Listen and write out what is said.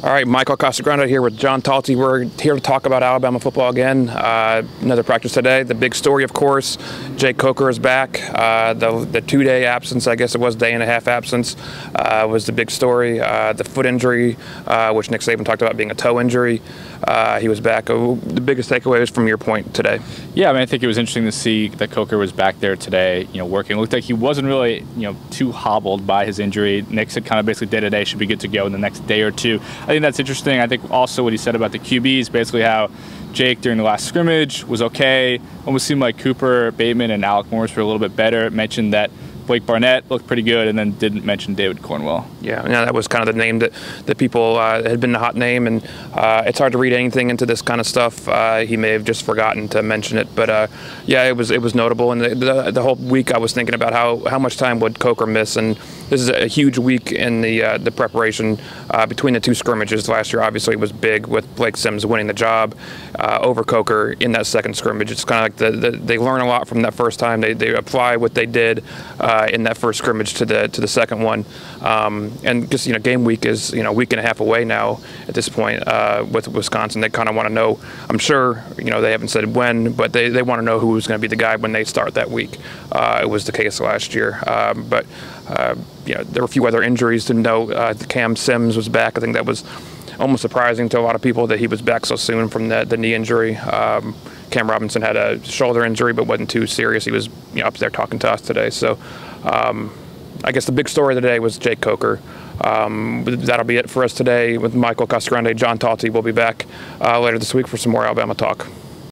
All right, Michael Casagrande here with John Talty. We're here to talk about Alabama football again. Another practice today. The big story, of course, Jake Coker is back. The 2-day absence, I guess it was day-and-a-half absence, was the big story. The foot injury, which Nick Saban talked about being a toe injury, he was back. The biggest takeaways from your point today? Yeah, I mean, I think it was interesting to see that Coker was back there today, working. It looked like he wasn't really, too hobbled by his injury. Nick said kind of basically day-to-day should be good to go in the next day or two. I think that's interesting. I think also what he said about the QBs, basically how Jake during the last scrimmage was okay. Almost seemed like Cooper, Bateman, and Alec Morris were a little bit better. Mentioned that Blake Barnett looked pretty good, and then didn't mention David Cornwell. Yeah, that was kind of the name that people had been the hot name, and it's hard to read anything into this kind of stuff. He may have just forgotten to mention it, but yeah, it was notable. And the whole week I was thinking about how much time would Coker miss, and this is a huge week in the preparation between the two scrimmages. Last year obviously was big with Blake Sims winning the job over Coker in that second scrimmage. It's kind of like they learn a lot from that first time. They apply what they did in that first scrimmage to the second one, and just game week is a week and a half away now at this point with Wisconsin. They kind of want to know. I'm sure they haven't said when, but they want to know who's going to be the guy when they start that week. It was the case last year, but there were a few other injuries to know. Cam Sims was back. I think that was almost surprising to a lot of people that he was back so soon from the knee injury. Cam Robinson had a shoulder injury, but wasn't too serious. He was up there talking to us today. So I guess the big story of the day was Jake Coker. That'll be it for us today with Michael Casagrande. John Talty will be back later this week for some more Alabama talk.